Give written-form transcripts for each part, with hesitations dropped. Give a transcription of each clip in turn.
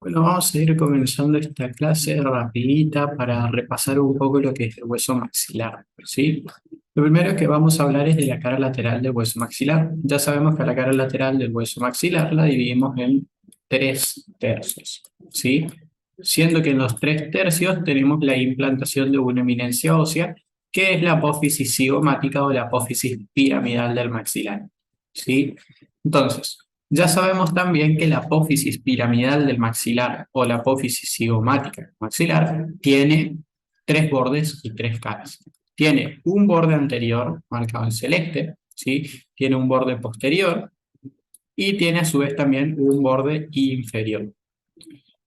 Bueno, vamos a ir comenzando esta clase rapidita para repasar un poco lo que es el hueso maxilar, ¿sí? Lo primero que vamos a hablar es de la cara lateral del hueso maxilar. Ya sabemos que la cara lateral del hueso maxilar la dividimos en 3 tercios, ¿sí? Siendo que en los 3 tercios tenemos la implantación de una eminencia ósea, que es la apófisis cigomática o la apófisis piramidal del maxilar, ¿sí? Entonces, ya sabemos también que la apófisis piramidal del maxilar o la apófisis cigomática del maxilar tiene 3 bordes y 3 caras. Tiene un borde anterior, marcado en celeste, ¿sí? Tiene un borde posterior y tiene a su vez también un borde inferior.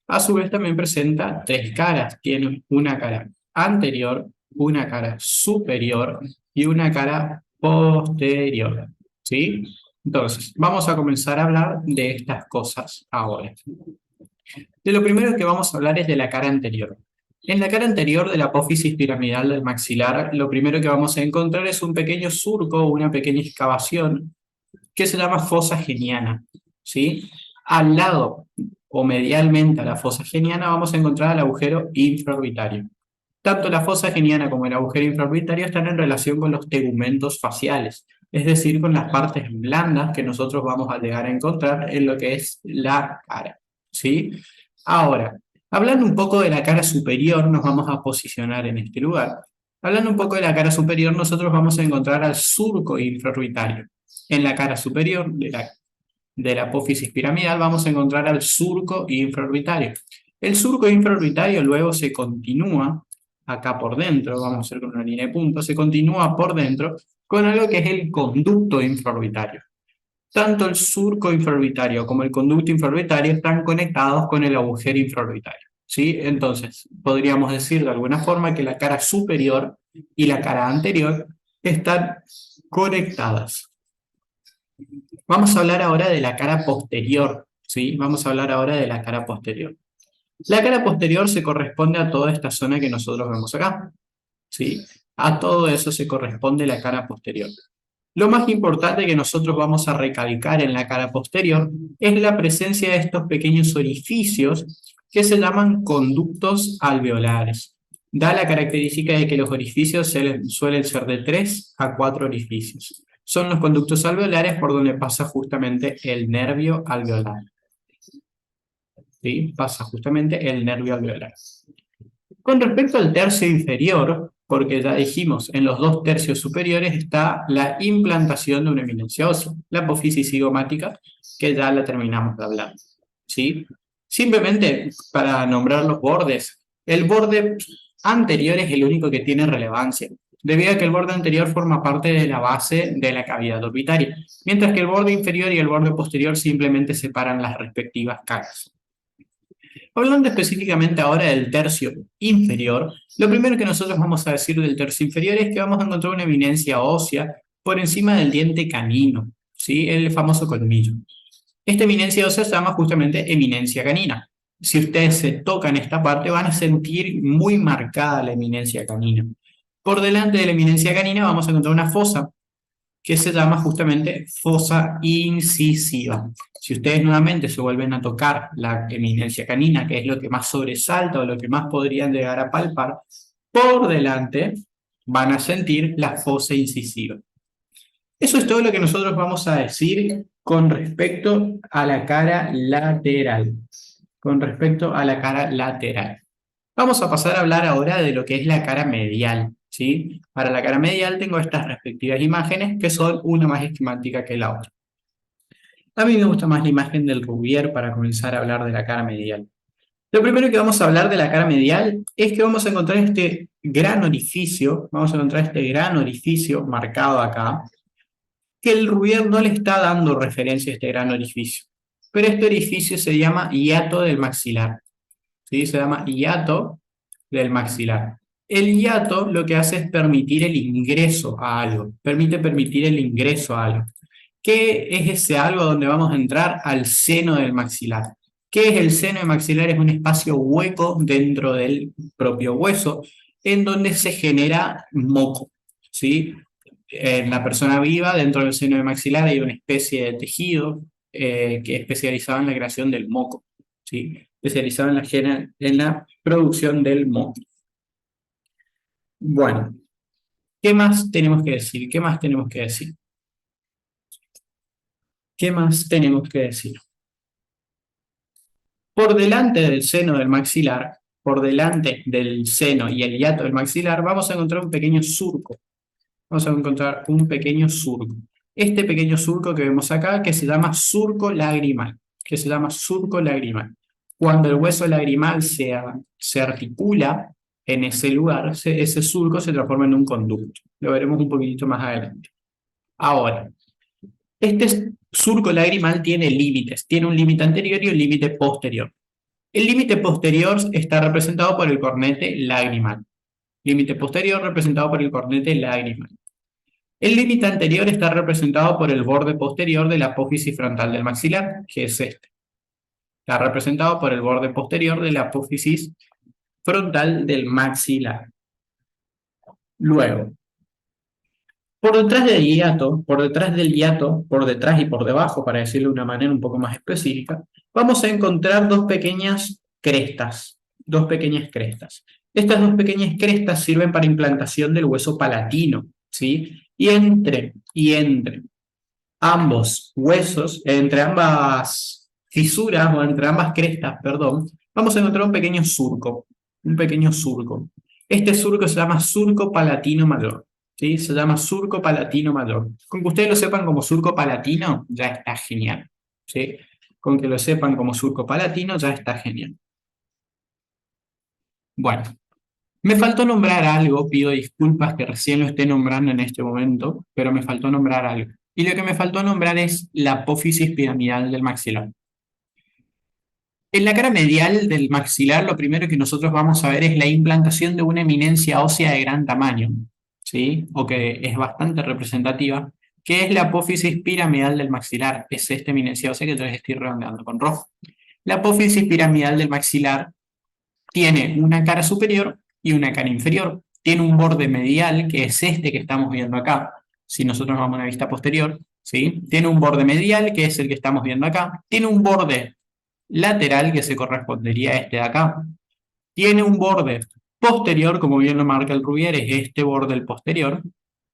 A su vez también presenta 3 caras. Tiene una cara anterior, una cara superior y una cara posterior, ¿sí? Entonces, vamos a comenzar a hablar de estas cosas ahora. De lo primero que vamos a hablar es de la cara anterior. En la cara anterior de la apófisis piramidal del maxilar, lo primero que vamos a encontrar es un pequeño surco, una pequeña excavación que se llama fosa geniana, ¿sí? Al lado o medialmente a la fosa geniana vamos a encontrar el agujero infraorbitario. Tanto la fosa geniana como el agujero infraorbitario están en relación con los tegumentos faciales, es decir, con las partes blandas que nosotros vamos a llegar a encontrar en lo que es la cara, ¿sí? Ahora, hablando un poco de la cara superior, nos vamos a posicionar en este lugar. Hablando un poco de la cara superior, nosotros vamos a encontrar al surco infraorbitario. En la cara superior de la apófisis piramidal vamos a encontrar al surco infraorbitario. El surco infraorbitario luego se continúa acá por dentro, vamos a hacer con una línea de puntos, se continúa por dentro con algo que es el conducto infraorbitario. Tanto el surco infraorbitario como el conducto infraorbitario están conectados con el agujero infraorbitario, ¿sí? Entonces, podríamos decir de alguna forma que la cara superior y la cara anterior están conectadas. Vamos a hablar ahora de la cara posterior, ¿sí? Vamos a hablar ahora de la cara posterior. La cara posterior se corresponde a toda esta zona que nosotros vemos acá, ¿sí? A todo eso se corresponde la cara posterior. Lo más importante que nosotros vamos a recalcar en la cara posterior es la presencia de estos pequeños orificios que se llaman conductos alveolares. Da la característica de que los orificios suelen ser de 3 a 4 orificios. Son los conductos alveolares por donde pasa justamente el nervio alveolar. ¿Sí? Pasa justamente el nervio alveolar. Con respecto al tercio inferior, porque ya dijimos, en los 2 tercios superiores está la implantación de una eminencia ósea, la apófisis cigomática, que ya la terminamos de hablar, ¿sí? Simplemente para nombrar los bordes, el borde anterior es el único que tiene relevancia, debido a que el borde anterior forma parte de la base de la cavidad orbitaria, mientras que el borde inferior y el borde posterior simplemente separan las respectivas caras. Hablando específicamente ahora del tercio inferior, lo primero que nosotros vamos a decir del tercio inferior es que vamos a encontrar una eminencia ósea por encima del diente canino, ¿sí? El famoso colmillo. Esta eminencia ósea se llama justamente eminencia canina. Si ustedes se tocan esta parte van a sentir muy marcada la eminencia canina. Por delante de la eminencia canina vamos a encontrar una fosa que se llama justamente fosa incisiva. Si ustedes nuevamente se vuelven a tocar la eminencia canina, que es lo que más sobresalta o lo que más podrían llegar a palpar, por delante van a sentir la fosa incisiva. Eso es todo lo que nosotros vamos a decir con respecto a la cara lateral. Con respecto a la cara lateral. Vamos a pasar a hablar ahora de lo que es la cara medial, ¿sí? Para la cara medial tengo estas respectivas imágenes que son una más esquemática que la otra. A mí me gusta más la imagen del Rouvier para comenzar a hablar de la cara medial. Lo primero que vamos a hablar de la cara medial es que vamos a encontrar este gran orificio, marcado acá, que el Rouvier no le está dando referencia a este gran orificio. Pero este orificio se llama hiato del maxilar, ¿sí? Se llama hiato del maxilar. El hiato lo que hace es permitir el ingreso a algo, permitir el ingreso a algo. ¿Qué es ese algo donde vamos a entrar? Al seno del maxilar. ¿Qué es el seno del maxilar? Es un espacio hueco dentro del propio hueso en donde se genera moco, ¿sí? En la persona viva, dentro del seno del maxilar hay una especie de tejido que es especializado en la creación del moco, ¿sí? especializado en la producción del moho. Bueno, ¿qué más tenemos que decir? ¿Qué más tenemos que decir? ¿Qué más tenemos que decir? Por delante del seno del maxilar, por delante del seno y el hiato del maxilar, vamos a encontrar un pequeño surco. Vamos a encontrar un pequeño surco. Este pequeño surco que vemos acá, que se llama surco lagrimal, que se llama surco lagrimal. Cuando el hueso lagrimal se articula en ese lugar, ese surco se transforma en un conducto. Lo veremos un poquitito más adelante. Ahora, este surco lagrimal tiene límites, tiene un límite anterior y un límite posterior. El límite posterior está representado por el cornete lagrimal. Límite posterior representado por el cornete lagrimal. El límite anterior está representado por el borde posterior de la apófisis frontal del maxilar, que es este. Está representado por el borde posterior de la apófisis frontal del maxilar. Luego, por detrás del hiato, por detrás y por debajo, para decirlo de una manera un poco más específica, vamos a encontrar dos pequeñas crestas. Estas dos pequeñas crestas sirven para implantación del hueso palatino, ¿sí? Y entre ambos huesos, entre ambas fisuras o entre ambas crestas, perdón, vamos a encontrar un pequeño surco. Este surco se llama surco palatino mayor. ¿Sí? Se llama surco palatino mayor. Con que ustedes lo sepan como surco palatino, ya está genial. ¿Sí? Con que lo sepan como surco palatino, ya está genial. Bueno, me faltó nombrar algo, pido disculpas que recién lo esté nombrando en este momento, pero me faltó nombrar algo. Y lo que me faltó nombrar es la apófisis piramidal del maxilar. En la cara medial del maxilar, lo primero que nosotros vamos a ver es la implantación de una eminencia ósea de gran tamaño, ¿sí? O que es bastante representativa, que es la apófisis piramidal del maxilar. Es esta eminencia ósea que yo les estoy redondeando con rojo. La apófisis piramidal del maxilar tiene una cara superior y una cara inferior. Tiene un borde medial, que es este que estamos viendo acá. Si nosotros vamos a una vista posterior, ¿sí? Tiene un borde medial, que es el que estamos viendo acá. Tiene un borde lateral, que se correspondería a este de acá. Tiene un borde posterior, como bien lo marca el Rubier, es este borde el posterior,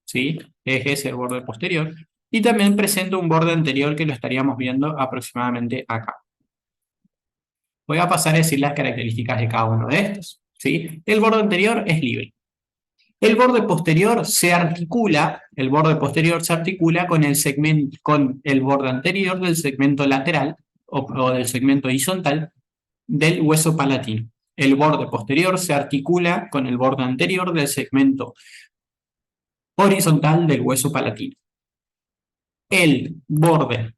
¿sí? Es ese el borde posterior. Y también presenta un borde anterior que lo estaríamos viendo aproximadamente acá. Voy a pasar a decir las características de cada uno de estos, ¿sí? El borde anterior es libre. El borde posterior se articula, con el borde anterior del segmento lateral o del segmento horizontal del hueso palatino. El borde posterior se articula con el borde anterior del segmento horizontal del hueso palatino. El borde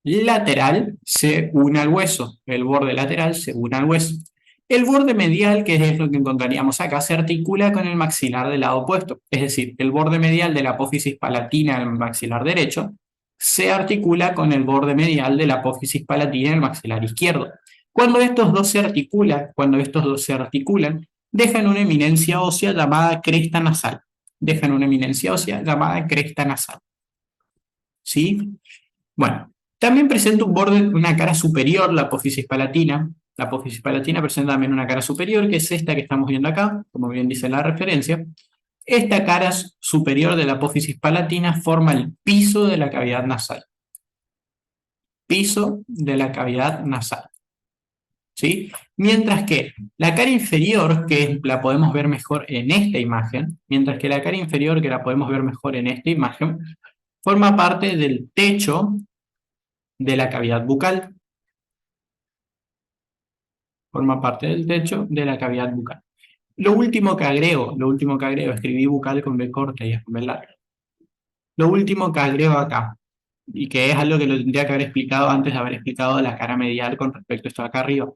lateral se une al hueso. El borde lateral se une al hueso. El borde medial, que es lo que encontraríamos acá, se articula con el maxilar del lado opuesto. Es decir, el borde medial de la apófisis palatina del maxilar derecho se articula con el borde medial de la apófisis palatina del maxilar izquierdo. Cuando estos dos se articulan, dejan una eminencia ósea llamada cresta nasal. ¿Sí? Bueno, también presenta un borde, una cara superior, la apófisis palatina. La apófisis palatina presenta también una cara superior, que es esta que estamos viendo acá, como bien dice la referencia. Esta cara superior de la apófisis palatina forma el piso de la cavidad nasal. ¿Sí? Mientras que la cara inferior, que la podemos ver mejor en esta imagen, forma parte del techo de la cavidad bucal. Lo último que agrego, escribí bucal con B corta y es con B larga. Lo último que agrego acá, y que es algo que lo tendría que haber explicado antes de haber explicado la cara medial con respecto a esto de acá arriba.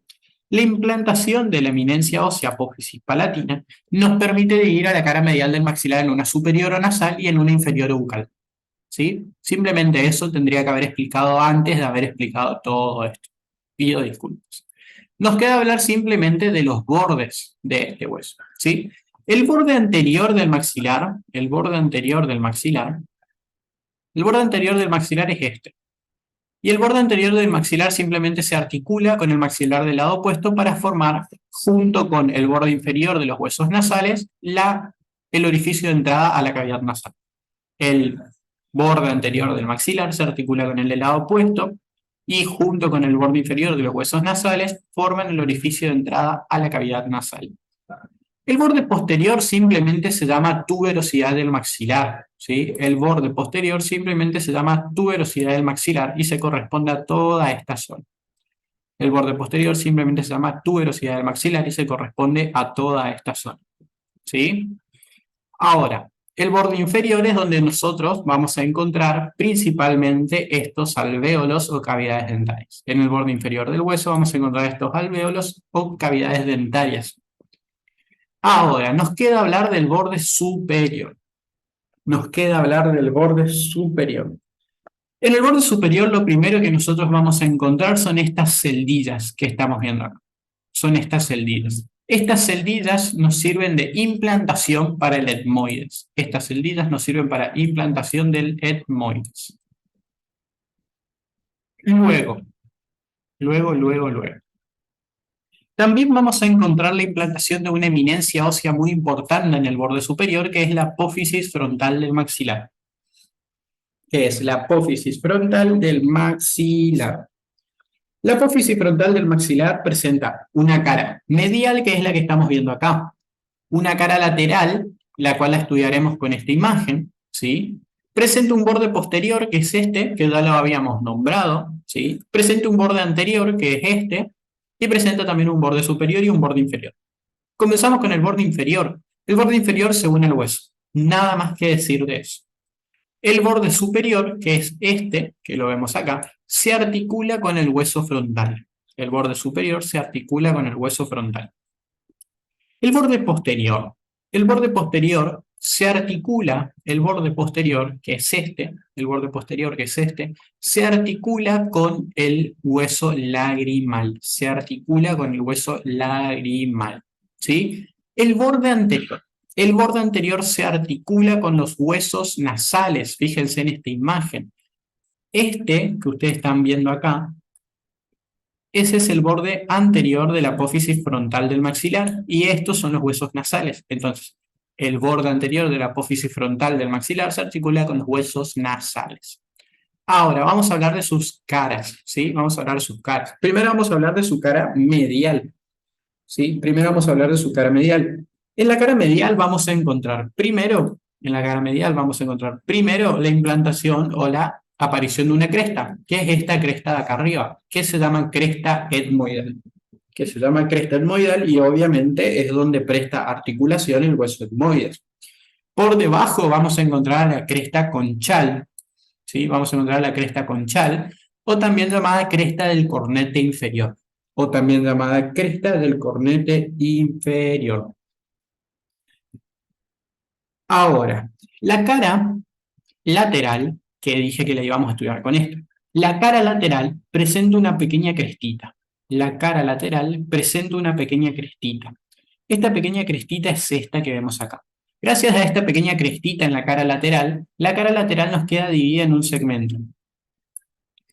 La implantación de la eminencia ósea apófisis palatina nos permite dividir a la cara medial del maxilar en una superior o nasal y en una inferior o bucal. ¿Sí? Simplemente eso tendría que haber explicado antes de haber explicado todo esto. Pido disculpas. Nos queda hablar simplemente de los bordes de este hueso, ¿sí? El borde anterior del maxilar es este. Y el borde anterior del maxilar simplemente se articula con el maxilar del lado opuesto para formar, junto con el borde inferior de los huesos nasales, el orificio de entrada a la cavidad nasal. El borde anterior del maxilar se articula con el del lado opuesto y junto con el borde inferior de los huesos nasales forman el orificio de entrada a la cavidad nasal. El borde posterior simplemente se llama tuberosidad del maxilar, ¿sí? El borde posterior simplemente se llama tuberosidad del maxilar y se corresponde a toda esta zona. El borde posterior simplemente se llama tuberosidad del maxilar y se corresponde a toda esta zona, ¿sí? Ahora, el borde inferior es donde nosotros vamos a encontrar principalmente estos alvéolos o cavidades dentarias. En el borde inferior del hueso vamos a encontrar estos alvéolos o cavidades dentarias. Ahora, nos queda hablar del borde superior. Nos queda hablar del borde superior. En el borde superior lo primero que nosotros vamos a encontrar son estas celdillas que estamos viendo acá. Son estas celdillas. Estas celdillas nos sirven de implantación para el etmoides. Estas celdillas nos sirven para implantación del etmoides. Luego. También vamos a encontrar la implantación de una eminencia ósea muy importante en el borde superior, que es la apófisis frontal del maxilar. ¿Qué es la apófisis frontal del maxilar? La apófisis frontal del maxilar presenta una cara medial, que es la que estamos viendo acá, una cara lateral, la cual la estudiaremos con esta imagen, ¿sí? Presenta un borde posterior, que es este, que ya lo habíamos nombrado, ¿sí? Presenta un borde anterior, que es este, y presenta también un borde superior y un borde inferior. Comenzamos con el borde inferior. El borde inferior se une al hueso. Nada más que decir de eso. El borde superior, que es este, que lo vemos acá, se articula con el hueso frontal. El borde superior se articula con el hueso frontal. El borde posterior. El borde posterior se articula, el borde posterior, que es este, el borde posterior, que es este, se articula con el hueso lagrimal. Se articula con el hueso lagrimal. ¿Sí? El borde anterior. El borde anterior se articula con los huesos nasales. Fíjense en esta imagen. Este que ustedes están viendo acá, ese es el borde anterior de la apófisis frontal del maxilar y estos son los huesos nasales. Entonces, el borde anterior de la apófisis frontal del maxilar se articula con los huesos nasales. Ahora, vamos a hablar de sus caras, ¿sí? Vamos a hablar de sus caras. Primero vamos a hablar de su cara medial, ¿sí? Primero vamos a hablar de su cara medial. En la cara medial vamos a encontrar primero, la implantación o la aparición de una cresta. ¿Qué es esta cresta de acá arriba? Que se llama cresta etmoidal. Y obviamente es donde presta articulación el hueso etmoides. Por debajo vamos a encontrar la cresta conchal, ¿sí? Vamos a encontrar la cresta conchal, o también llamada cresta del cornete inferior. Ahora, la cara lateral, que dije que la íbamos a estudiar con esto. La cara lateral presenta una pequeña crestita. Esta pequeña crestita es esta que vemos acá. Gracias a esta pequeña crestita en la cara lateral nos queda dividida en un segmento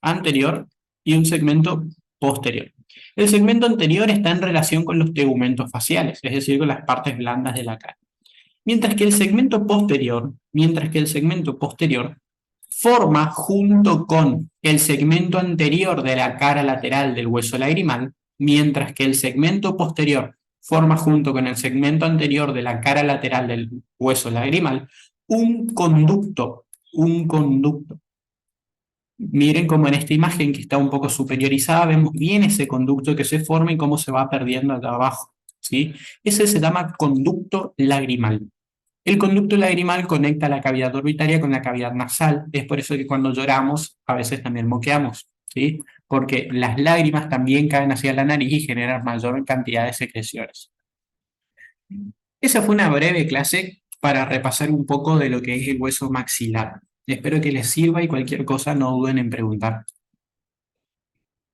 anterior y un segmento posterior. El segmento anterior está en relación con los tegumentos faciales, es decir, con las partes blandas de la cara. Mientras que el segmento posterior forma junto con el segmento anterior de la cara lateral del hueso lagrimal, mientras que el segmento posterior forma junto con el segmento anterior de la cara lateral del hueso lagrimal un conducto. Miren cómo en esta imagen que está un poco superiorizada vemos bien ese conducto que se forma y cómo se va perdiendo acá abajo, ¿sí? Ese se llama conducto lagrimal. El conducto lagrimal conecta la cavidad orbitaria con la cavidad nasal. Es por eso que cuando lloramos a veces también moqueamos, ¿sí? Porque las lágrimas también caen hacia la nariz y generan mayor cantidad de secreciones. Esa fue una breve clase para repasar un poco de lo que es el hueso maxilar. Espero que les sirva y cualquier cosa no duden en preguntar.